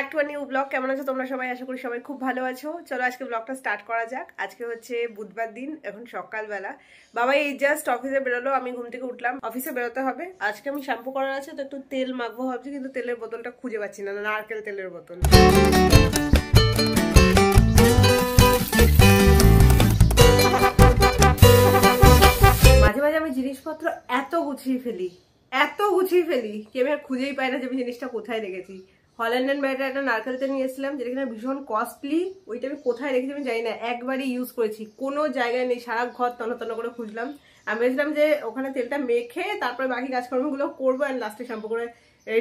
Back to a new blog. কেমন আছো তোমরা সবাই? আশা করি সবাই খুব ভালো আছো। চলো আজকে ব্লগটা স্টার্ট করা যাক। আজকে হচ্ছে বুধবার দিন, এখন সকালবেলা। বাবা এই জাস্ট অফিসে বেরোলো, আমি ঘুম থেকে উঠলাম। অফিসে বেরোতে হবে। আজকে আমি শ্যাম্পু করার আছে, তো একটু তেল মাখবো ভাবছি, কিন্তু তেলের বোতলটা খুঁজে পাচ্ছি না, নারকেল তেলের বোতল। মাঝে মাঝে আমি জিনিসপত্র এত গুছিয়ে ফেলি কি আমি আর খুঁজেই পাই না যে আমি জিনিসটা কোথায় রেখেছি। হল্যান্ড ব্যাগটা একটা নারকেল তেল নিয়েছিলাম, যেটা কিনা ভীষণ কস্টলি। ওইটা আমি কোথায় রেখেছি আমি জানি না, একবারই ইউজ করেছি, কোনো জায়গায় নেই। সারা ঘর তন্ন করে খুঁজলাম। আমি ভেবেছিলাম যে ওখানে তেলটা মেখে তারপরে বাকি কাজকর্মগুলো করবো, আর লাস্টে শ্যাম্পু করে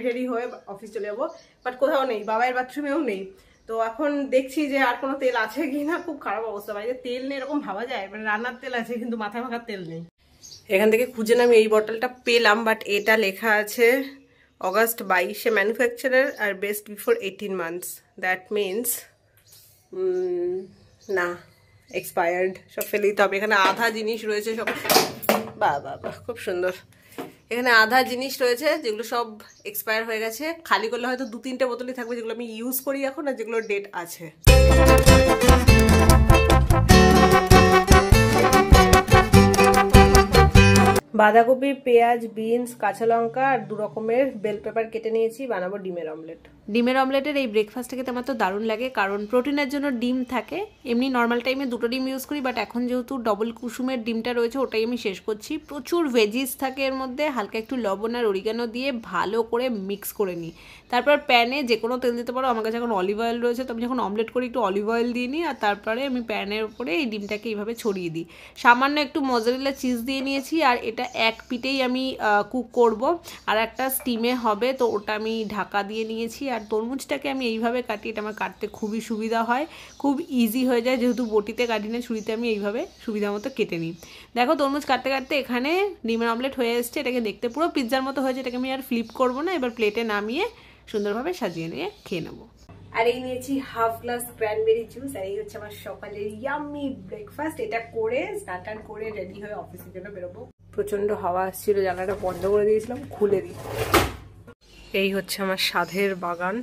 রেডি হয়ে অফিস চলে যাবো। বাট কোথাও নেই, বাবার বাথরুমেও নেই। তো এখন দেখছি যে আর কোনো তেল আছে কিনা। খুব খারাপ অবস্থা, বাড়িতে তেল নেই এরকম ভাবা যায়? মানে রান্নার তেল আছে কিন্তু মাথায় মাখার তেল নেই। এখান থেকে খুঁজে আমি এই বটলটা পেলাম, বাট এটা লেখা আছে অগাস্ট 22-এ ম্যানুফ্যাকচারার আর best before 18 months. That means না, এক্সপায়ার্ড। সব ফেলে দিতে হবে। এখানে আধা জিনিস রয়েছে সব। বাহ বাহ বাহ, খুব সুন্দর। এখানে আধা জিনিস রয়েছে যেগুলো সব এক্সপায়ার হয়ে গেছে। খালি করলে হয়তো 2-3টে বোতলই থাকবে যেগুলো আমি ইউজ করি এখন, আর যেগুলো ডেট আছে। বাঁধাকপি, পেঁয়াজ, বিনস, কাঁচা লঙ্কা আর 2 রকমের বেল পেপার কেটে নিয়েছি, বানাবো ডিমের অমলেট। ডিমের অমলেটের এই ব্রেকফাস্টটা খেতে আমার তো দারুণ লাগে, কারণ প্রোটিনের জন্য ডিম থাকে। এমনি নর্মাল টাইমে 2টো ডিম ইউজ করি, বাট এখন যেহেতু ডবল কুসুমের ডিমটা রয়েছে ওটাই আমি শেষ করছি। প্রচুর ভেজিস থাকে এর মধ্যে, হালকা একটু লবণ আর অরিগানো দিয়ে ভালো করে মিক্স করে নিই। তারপর প্যানে যে কোনো তেল দিতে পারো, আমার কাছে এখন অলিভ অয়েল রয়েছে, তো আমি যখন অমলেট করি একটু অলিভ অয়েল দিয়ে নিই, আর তারপরে আমি প্যানের উপরে এই ডিমটাকে এইভাবে ছড়িয়ে দিই। সামান্য একটু মজারেলা চিজ দিয়ে নিয়েছি, আর এটা এক পিঠেই আমি কুক করব, আর একটা স্টিমে হবে, তো ওটা আমি ঢাকা দিয়ে নিয়েছি। আর তরমুজটাকে আমি এইভাবে কাটি, এটা আমার কাটতে খুবই সুবিধা হয়, খুব ইজি হয়ে যায়, যেহেতু বটিতে কাটি না, ছুরিতে আমি এইভাবে সুবিধা মতো কেটে নিই। দেখো তরমুজ কাটতে কাটতে এখানে ডিমের অমলেট হয়ে এসছে। এটাকে দেখতে পুরো পিৎজার মতো হয়েছে, এটাকে আমি আর ফ্লিপ করবো না। এবার প্লেটে নামিয়ে সুন্দরভাবে সাজিয়ে নিয়ে খেয়ে নেবো। আর এই নিয়েছি হাফ গ্লাস ক্র্যানবেরি জুস, আর এই হচ্ছে আমার সকালের ইয়াম্মি ব্রেকফাস্ট। এটা করে স্নান করে রেডি হয়ে অফিসের জন্য বেরোবো। প্রচন্ড হাওয়া আসছিল, জানলাটা বন্ধ করে দিয়েছিলাম, খুলে দিই। এই হচ্ছে আমার সাধের বাগান,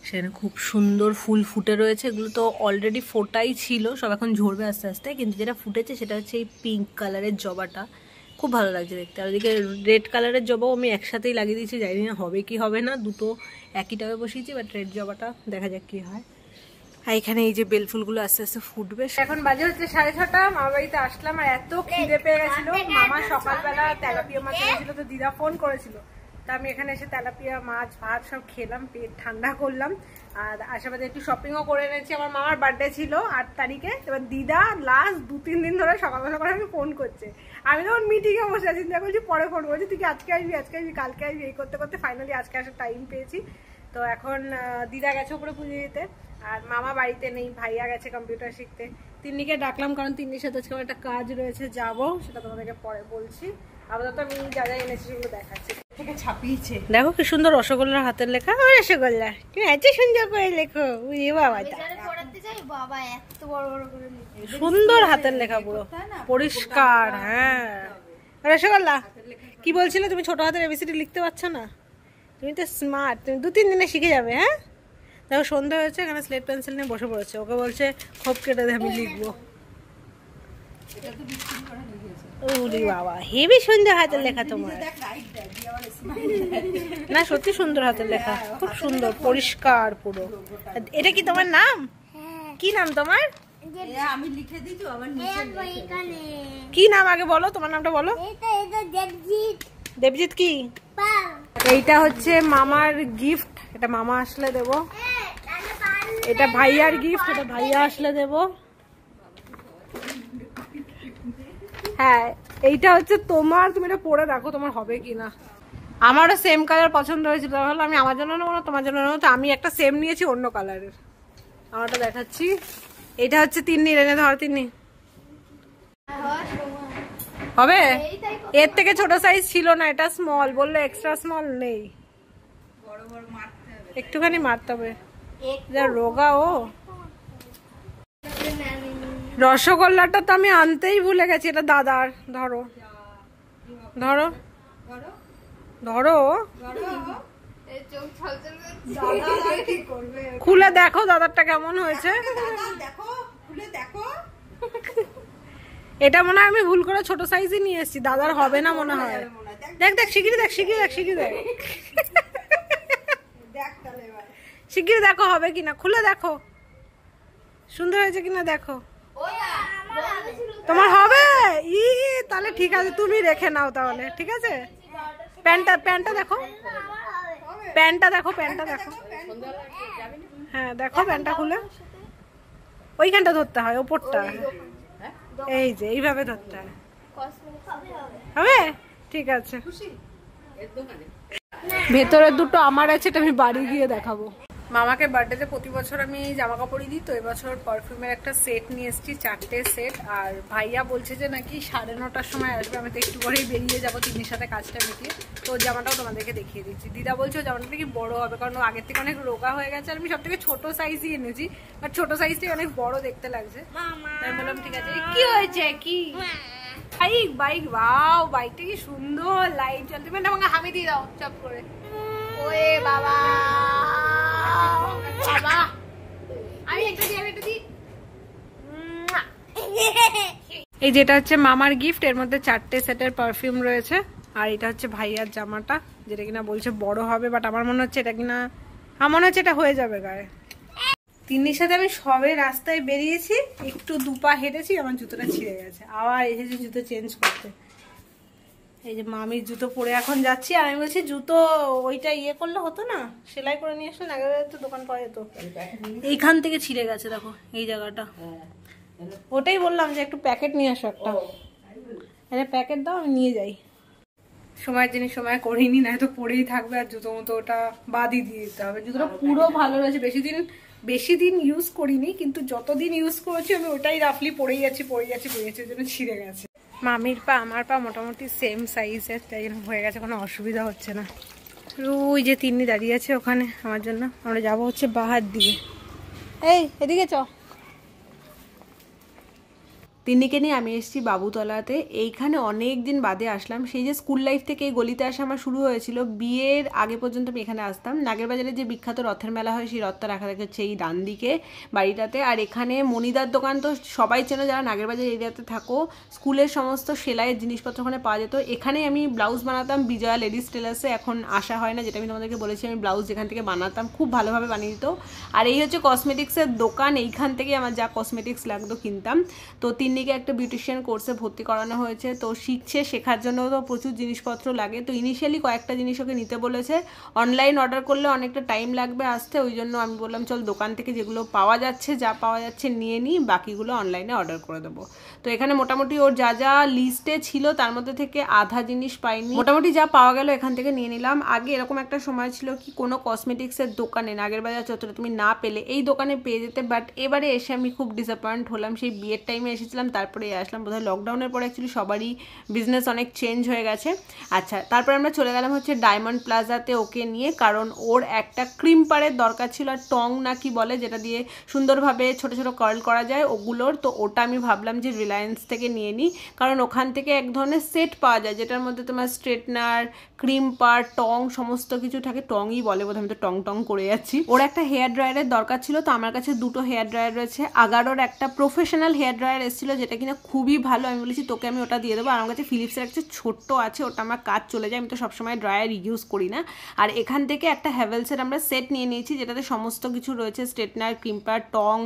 সেখানে খুব সুন্দর ফুল ফুটে রয়েছে। এগুলো তো অলরেডি ফোটাই ছিল, সব এখন ঝরবে আস্তে আস্তে, কিন্তু যেটা ফুটেছে সেটা হচ্ছে এই পিঙ্ক কালারের জবাটা, খুব ভালো লাগছে দেখতে। আর ওদিকে রেড কালারের জবাও আমি একসাথেই লাগিয়ে দিয়েছি, জানি না হবে কি হবে না, দুটো একই টাবে বসিয়েছি, বাট রেড জবাটা দেখা যাক কি হয়। আর এখানে এই যে বেল ফুলগুলো আস্তে আস্তে ফুটবে। এখন বাজে হচ্ছে 6:30, মামার বাড়িতে আসলাম, আর এত খিদে পেয়ে গেছিল। মামা সকালবেলা তেলাপিয়া মাছ এনেছিল, তো দিদা ফোন করেছিল, তা আমি এখানে এসে তেলাপিয়া মাছ ভাত সব খেলাম, পেট ঠান্ডা করলাম। আর আশেপাশে একটু শপিংও করে এনেছি, আমার মামার বার্থডে ছিল 8 তারিখে। এবার দিদা লাস্ট 2-3 দিন ধরে সকাল সকাল আমি ফোন করছে। আমি তখন মিটিংয়ে বসে আছি, চিন্তা করছি পরে ফোন করছি, তুই কি আজকে আসবি কালকে আসবি, এই করতে করতে ফাইনালি আজকে আসার টাইম পেয়েছি। তো এখন দিদা গেছে উপরে পুজো দিতে, আর মামা বাড়িতে নেই, ভাইয়া গেছে কম্পিউটার শিখতে। তিন্নিকে ডাকলাম, কারণ তিন্নির সাথে আজকে একটা কাজ রয়েছে, যাবো, সেটা তোমাদেরকে পরে বলছি। আপাতত আমি যা যা এনেছি সেগুলো দেখাচ্ছি। থেকে ছাপিয়েছে, দেখো কি সুন্দর রসগোল্লার হাতের লেখা। ও রসগোল্লা, তুমি এত সুন্দর করে লেখো, বাবা সুন্দর হাতের লেখা, পুরো পরিষ্কার। হ্যাঁ রসগোল্লা, কি বলছিলে তুমি ছোট হাতের এবিসিডি লিখতে পারছো না? তুমি তো স্মার্ট, তুমি 2-3 দিনে শিখে যাবে। হ্যাঁ দেখো সন্ধ্যা হয়েছে, এখানে স্লেট পেন্সিল নিয়ে বসে পড়েছে, ওকে বলছে খোপ কেটে দে, আমি লিখবো। বাবা হেবি সুন্দর হাতের লেখা তোমার, না সত্যি সুন্দর হাতের লেখা, খুব সুন্দর পরিষ্কার পুরো। এটা কি তোমার নাম? কি নাম তোমার? আমি লিখে দিচ্ছি, কি নাম আগে বলো, তোমার নামটা বলো। দেবজিৎ। কি এইটা হচ্ছে মামার গিফট, এটা মামা আসলে দেব। এটা ভাইয়ার গিফট, এটা ভাইয়া আসলে দেব। হ্যাঁ এইটা হচ্ছে তোমার, তুমি এটা পরে রাখো, তোমার হবে কিনা। আমারও সেম কালার পছন্দ হয়েছিল, তাহলে আমি আমার জন্য নেবো না তোমার জন্য নেবো, তো আমি একটা সেম নিয়েছি অন্য কালারের। আমারটা দেখাচ্ছি, এটা হচ্ছে তিন্নির, এনে ধর তিন্নি। হবে, এর থেকে ছোট সাইজ ছিল না, এটা স্মল বললো, এক্সট্রা স্মল নেই, একটুখানি মারতে হবে, যা রোগা ও। রসগোল্লাটা তো আমি আনতেই ভুলে গেছি, এটা দাদার। ধরো ধরো ধরো, খুলে দেখো দাদারটা কেমন হয়েছে। এটা মনে হয় আমি ভুল করে ছোট সাইজই নিয়ে এসেছি, দাদার হবে না মনে হয়। দেখ দেখ শিগগিরি দেখ, শিগগিরি দেখ, শিগগিরি দেখ, শিগগিরি দেখো হবে কিনা, খুলে দেখো সুন্দর হয়েছে কিনা দেখো। তোমার হবে? তাহলে ঠিক আছে, তুমি রেখে নাও তাহলে, ঠিক আছে। প্যান্টটা দেখো, প্যান্টটা দেখো, প্যান্টটা দেখো। হ্যাঁ দেখো প্যান্টটা খুলে, ওইখানটা ধরতে হয়, ওপরটা। এই যে এইভাবে ধরতে হয়, হবে? ঠিক আছে। ভেতরের দুটো আমার আছে, এটা আমি বাড়ি গিয়ে দেখাবো। মামাকে বার্থডেতে প্রতি বছর আমি জামা কাপড়ই দিই, তো এবছর পারফিউমের একটা সেট নিয়ে এসেছি, 4টে সেট। আর ভাইয়া বলছে যে নাকি 9:30টার সময় আসবে, আমি তো একটু পরেই বেরিয়ে যাবো তিন্নির সাথে কাজটা মিটিয়ে। তো জামাটাও তোমাদেরকে দেখিয়ে দিচ্ছি। দিদা বলছে জামাটা নাকি বড় হবে, কারণ আগের থেকে অনেক রোগা হয়ে গেছে। আর আমি সব থেকে ছোট সাইজই এনেছি, বাট ছোট সাইজটাই অনেক বড় দেখতে লাগছে। তাই বললাম ঠিক আছে। কি হয়েছে? কি বাইক? বাইক, ওয়াও বাইকটা কি সুন্দর, লাইট জ্বলতে পারে। আমাকে হামি দিয়ে দাও চপ করে। ওরে বাবা বাবা, আমি একটা দিই, আমি একটা দিই। এই যেটা হচ্ছে মামার গিফট, এর মধ্যে 4টে সেটের পারফিউম রয়েছে। আর এটা হচ্ছে ভাইয়ার জামাটা, যেটা কিনা বলছে বড় হবে, বাট আমার মনে হচ্ছে এটা কিনা, আমার মনে হচ্ছে এটা হয়ে যাবে গায়ে। তিন্নির সাথে আমি সবে রাস্তায় বেরিয়েছি, একটু দুপা হেঁটেছি, আমার জুতোটা ছিঁড়ে গেছে। আবার এসেছি জুতো চেঞ্জ করতে। এই যে মামির জুতো পরে এখন যাচ্ছি। আর আমি বলছি জুতো ওইটা ইয়ে করলে হতো না, সেলাই করে নিয়ে আসলে আগে তো দোকান করা যেত। এইখান থেকে ছিঁড়ে গেছে দেখো, এই জায়গাটা। ওটাই বললাম যে একটু প্যাকেট নিয়ে আসো একটা, এটা প্যাকেট দাও, আমি নিয়ে যাই। সময়ের জিনিস সময় করিনি, না তো পরেই থাকবে। আর জুতো মতো ওটা বাদই দিয়ে দিতে হবে। জুতোটা পুরো ভালো রয়েছে, বেশি দিন ইউজ করিনি, কিন্তু যতদিন ইউজ করেছি আমি ওটাই রাফলি পরেই যাচ্ছি, ওই জন্য ছিঁড়ে গেছে। মামির পা আমার পা মোটামুটি সেম সাইজের, তাই জন্য হয়ে গেছে, কোনো অসুবিধা হচ্ছে না। ওই যে তিন্নি দাঁড়িয়ে আছে ওখানে আমার জন্য। আমরা যাবো হচ্ছে বাহার দিকে। এই এদিকে চ। তিন্নিকে নিয়ে আমি এসেছি বাবুতলাতে। এইখানে অনেক দিন বাদে আসলাম। সেই যে স্কুল লাইফ থেকে এই গলিতে আসা আমার শুরু হয়েছিল, বিয়ের আগে পর্যন্ত আমি এখানে আসতাম। নাগের বাজারে যে বিখ্যাত রথের মেলা হয়, সেই রথটা রাখা থাকে হচ্ছে এই ডান দিকে বাড়িটাতে। আর এখানে মনিদার দোকান তো সবাই চেনো যারা নাগের বাজার এরিয়াতে থাকো। স্কুলের সমস্ত সেলাইয়ের জিনিসপত্র ওখানে পাওয়া যেত। এখানে আমি ব্লাউজ বানাতাম বিজয়া লেডিস টেলার্সে, এখন আসা হয় না, যেটা আমি তোমাদেরকে বলেছি। আমি ব্লাউজ যেখান থেকে বানাতাম খুব ভালোভাবে বানিয়ে দিত। আর এই হচ্ছে কসমেটিক্সের দোকান, এইখান থেকে আমার যা কসমেটিক্স লাগতো কিনতাম। তো তিন্নিকে একটা বিউটিশিয়ান কোর্সে ভর্তি করানো হয়েছে, তো শিখছে, শেখার জন্য তো প্রচুর জিনিসপত্র লাগে। তো ইনিশিয়ালি কয়েকটা জিনিস ওকে নিতে বলেছে। অনলাইন অর্ডার করলে অনেকটা টাইম লাগবে আসতে, ওই জন্য আমি বললাম চল দোকান থেকে যেগুলো পাওয়া যাচ্ছে, যা পাওয়া যাচ্ছে নিয়ে নিই, বাকিগুলো অনলাইনে অর্ডার করে দেবো। তো এখানে মোটামুটি ওর যা যা লিস্টে ছিল তার মধ্যে থেকে আধা জিনিস পাইনি, মোটামুটি যা পাওয়া গেল এখান থেকে নিয়ে নিলাম। আগে এরকম একটা সময় ছিল কি কোনো কসমেটিক্সের দোকানে নাগের বাজার চত্বরে তুমি না পেলে এই দোকানে পেয়ে যেতে, বাট এবারে এসে আমি খুব ডিসঅ্যাপয়েন্ট হলাম। সেই বিয়ের টাইমে এসেছিলাম, তারপরে আসলাম বোধহয় লকডাউনের পরে। অ্যাকচুয়ালি সবারই বিজনেস অনেক চেঞ্জ হয়ে গেছে। আচ্ছা, তারপরে আমরা চলে গেলাম হচ্ছে ডায়মন্ড প্লাজাতে ওকে নিয়ে, কারণ ওর একটা ক্রিম পারের দরকার ছিল, আর টং না কি বলে, যেটা দিয়ে সুন্দরভাবে ছোট ছোট কার্ল করা যায় ওগুলোর। তো ওটা আমি ভাবলাম যে রিলায়েন্স থেকে নিয়ে নিই, কারণ ওখান থেকে এক ধরনের সেট পাওয়া যায়, যেটার মধ্যে তোমার স্ট্রেটনার, ক্রিম পার, টং সমস্ত কিছু থাকে। টংই বলে বোধহয়, আমি তো টং টং করে যাচ্ছি। ওর একটা হেয়ার ড্রায়ারের দরকার ছিল, তো আমার কাছে দুটো হেয়ার ড্রায়ার রয়েছে। আগারোর একটা প্রফেশনাল হেয়ার ড্রায়ার এসেছিল, যেটা কিনা খুবই ভালো। আমি বলেছি তোকে আমি ওটা দিয়ে দেবো। আর আমার কাছে ফিলিপসের একটা ছোট্ট আছে, ওটা আমার কাজ চলে যায়, আমি তো সবসময় ড্রায়ার ইউজ করি না। আর এখান থেকে একটা হ্যাভেলসের আমরা সেট নিয়ে নিয়েছি, যেটাতে সমস্ত কিছু রয়েছে, স্ট্রেটনার, ক্রিম্পার, টং,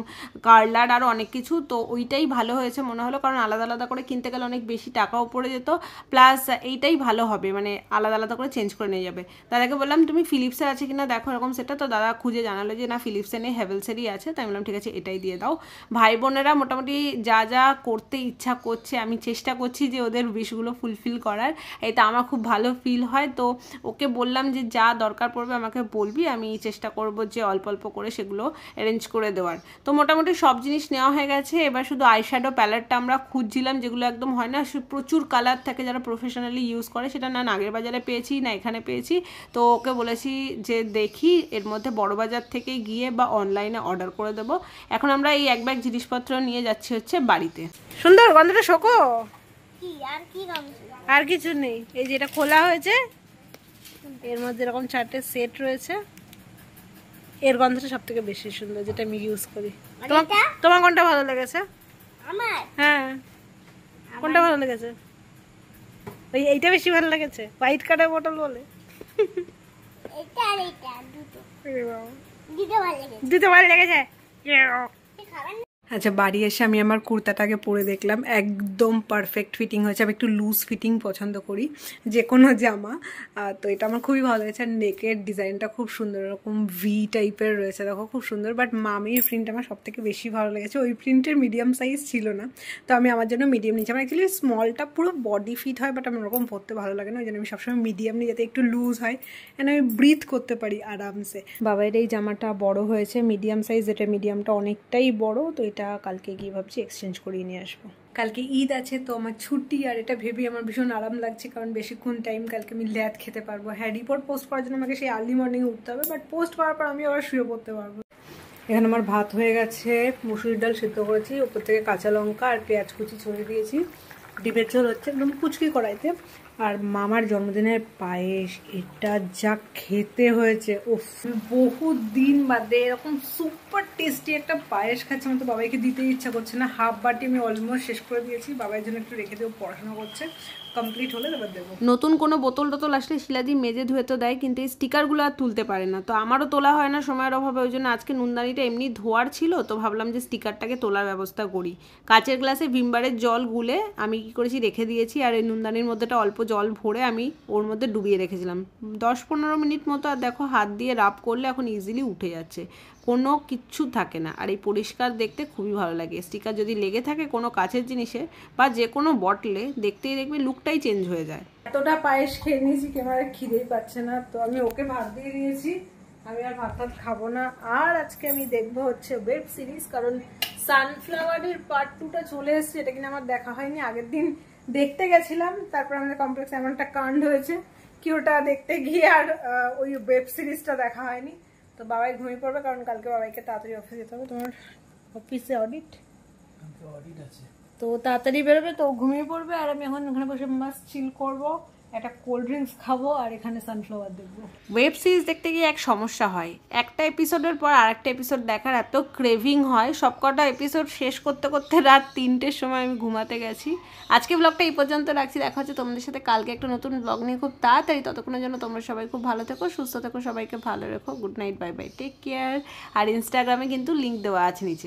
কার্লার, আরও অনেক কিছু। তো ওইটাই ভালো হয়েছে মনে হলো, কারণ আলাদা আলাদা করে কিনতে গেলে অনেক বেশি টাকাও পড়ে যেত, প্লাস এইটাই ভালো হবে, মানে আলাদা আলাদা করে চেঞ্জ করে নিয়ে যাবে। দাদাকে বললাম তুমি ফিলিপসের আছে কিনা দেখো এরকম সেটটা, তো দাদা খুঁজে জানালো যে না ফিলিপসে নেই, হ্যাভেলসেরই আছে। তাই বললাম ঠিক আছে এটাই দিয়ে দাও। ভাই বোনেরা মোটামুটি যা যা করতে ইচ্ছা করছে, আমি চেষ্টা করছি যে ওদের উইশগুলো ফুলফিল করার, এটা আমার খুব ভালো ফিল হয়। তো ওকে বললাম যে যা দরকার পড়বে আমাকে বলবি, আমি চেষ্টা করব যে অল্প অল্প করে সেগুলো অ্যারেঞ্জ করে দেওয়ার। তো মোটামুটি সব জিনিস নেওয়া হয়ে গেছে। এবার শুধু আইশ্যাডো প্যালেটটা আমরা খুঁজছিলাম, যেগুলো একদম হয় না প্রচুর কালার থাকে, যারা প্রফেশনালি ইউজ করে, সেটা না নাগের বাজারে পেয়েছি না এখানে পেয়েছি। তো ওকে বলেছি যে দেখি এর মধ্যে বড় বাজার থেকে গিয়ে বা অনলাইনে অর্ডার করে দেবো। এখন আমরা এই এক ব্যাগ জিনিসপত্র নিয়ে যাচ্ছি হচ্ছে বাড়িতে। সুন্দর গন্ধটা শোকো, আর কিছু নেই। এই যেটা খোলা হয়েছে, এর মধ্যে এরকম 4টে সেট রয়েছে। এর গন্ধটা সব থেকে বেশি সুন্দর, যেটা আমি ইউজ করি। তোমার কোনটা ভালো লেগেছে? হ্যাঁ, কোনটা ভালো লেগেছে? এইটা বেশি ভালো লেগেছে, হোয়াইট কালার বোতল বলে। দুটো ভালো লেগেছে। আচ্ছা, বাড়ি এসে আমি আমার কুর্তাটাকে পরে দেখলাম, একদম পারফেক্ট ফিটিং হয়েছে। আমি একটু লুজ ফিটিং পছন্দ করি যে কোনো জামা, তো এটা আমার খুবই ভালো লেগেছে। আর নেকের ডিজাইনটা খুব সুন্দর, এরকম ভি টাইপের রয়েছে, দেখো খুব সুন্দর। বাট মামির প্রিন্ট আমার সব থেকে বেশি ভালো লেগেছে। ওই প্রিন্টের মিডিয়াম সাইজ ছিল না, তো আমি আমার জন্য মিডিয়াম নিয়েছি। আমার অ্যাকচুয়ালি স্মলটা পুরো বডি ফিট হয়, বাট আমার ওরকম পরতে ভালো লাগে না, ওই জন্য আমি সবসময় মিডিয়াম নিই, যাতে একটু লুজ হয় অ্যান্ড আমি ব্রিথ করতে পারি আরামসে। বাবার এই জামাটা বড় হয়েছে, মিডিয়াম সাইজ, এটা মিডিয়ামটা অনেকটাই বড়, তো এটা কালকে গিয়ে ভাবছি এক্সচেঞ্জ করিয়ে নিয়ে আসবো। কালকে ঈদ আছে, তো আমার ছুটি, আর এটা ভেবে আমার ভীষণ আরাম লাগছে, কারণ বেশিক্ষণ টাইম কালকে আমি ল্যাদ খেতে পারবো। হ্যাঁ, রিপোর্ট পোস্ট করার জন্য আমাকে সেই আর্লি মর্নিংয়ে উঠতে হবে, বাট পোস্ট করার পর আমি আবার শুয়ে পড়তে পারবো। এখানে আমার ভাত হয়ে গেছে, মুসুরির ডাল সিদ্ধ করেছি, ওপর থেকে কাঁচা লঙ্কা আর পেঁয়াজ কুচি ছড়িয়ে দিয়েছি। ডিমের ঝোল হচ্ছে একদম কুচকি কড়াইতে। আর মামার জন্মদিনের পায়েস, এটা যা খেতে হয়েছে, উফ, বহুত দিন বাদে এরকম সুপার টেস্টি একটা পায়েস খাচ্ছি। আমার তো বাবাইকে দিতেই ইচ্ছা করছে না। হাফ বাটি আমি অলমোস্ট শেষ করে দিয়েছি, বাবার জন্য একটু রেখে দেবো, পড়াশোনা করছে, কমপ্লিট হলে তারপর দেবো। নতুন কোনো বোতল টোতল আসলে শিলাদি মেজে ধুয়ে তো দেয়, কিন্তু এই স্টিকারগুলো আর তুলতে পারে না, তো আমারও তোলা হয় না সময়ের অভাবে। ওই জন্য আজকে নুনদানিটা এমনি ধোয়ার ছিল, তো ভাবলাম যে স্টিকারটাকে তোলার ব্যবস্থা করি। কাচের গ্লাসে ভিমবারের জল গুলে আমি কি করেছি রেখে দিয়েছি, আর এই নুনদানির মধ্যেটা অল্প জল ভরে আমি ওর মধ্যে ডুবিয়ে রেখেছিলাম 10-15 মিনিট মতো। আর দেখো, হাত দিয়ে রাব করলে এখন ইজিলি উঠে যাচ্ছে, কোনো কিচ্ছু থাকে না। আর এই পরিষ্কার দেখতে খুবই ভালো লাগে। স্টিকার যদি লেগে থাকে কোনো কাচের জিনিসে বা যে কোনো বটলে, দেখতেই দেখবে লুকটাই চেঞ্জ হয়ে যায়। এতটা পায়েস খেয়ে নিয়েছি, ক্যামেরা খিদেই পাচ্ছে না, তো আমি ওকে ভাত দিয়ে দিয়েছি। আমি আর ভাত টাত খাবো না। আর আজকে আমি দেখবো হচ্ছে ওয়েব সিরিজ, কারণ সানফ্লাওয়ারের পার্ট 2টা চলে এসছে, এটা কিনা আমার দেখা হয়নি। আগের দিন দেখতে গেছিলাম, তারপর আমাদের কমপ্লেক্সে এমন একটা কাণ্ড হয়েছে কি ওটা দেখতে গিয়ে আর ওই ওয়েব সিরিজটা দেখা হয়নি। তো বাবাই ঘুমিয়ে পড়বে, কারণ কালকে বাবাইকে তাড়াতাড়ি অফিসে যেতে হবে। তোমার অফিসে অডিট আছে, তো তাড়াতাড়ি বেরোবে, তো ঘুমিয়ে পড়বে। আর আমি এখন ওখানে বসে মাস্ট চিল করবো, একটা কোল্ড ড্রিঙ্কস খাবো, আর এখানে সানফ্লাওয়ার দেখবো। ওয়েব সিরিজ দেখতে গিয়ে এক সমস্যা হয়, একটা এপিসোডের পর আরেকটা এপিসোড দেখার এত ক্রেভিং হয়, সবকটা এপিসোড শেষ করতে করতে রাত 3টের সময় আমি ঘুমাতে গেছি। আজকে ব্লগটা এই পর্যন্ত রাখছি, দেখা হচ্ছে তোমাদের সাথে কালকে একটা নতুন ব্লগ নিয়ে খুব তাড়াতাড়ি। ততক্ষণের জন্য তোমরা সবাই খুব ভালো থেকো, সুস্থ থেকো, সবাইকে ভালো রেখো। Good night, bye bye, take care. আর ইনস্টাগ্রামে কিন্তু লিঙ্ক দেওয়া আছে নিচে।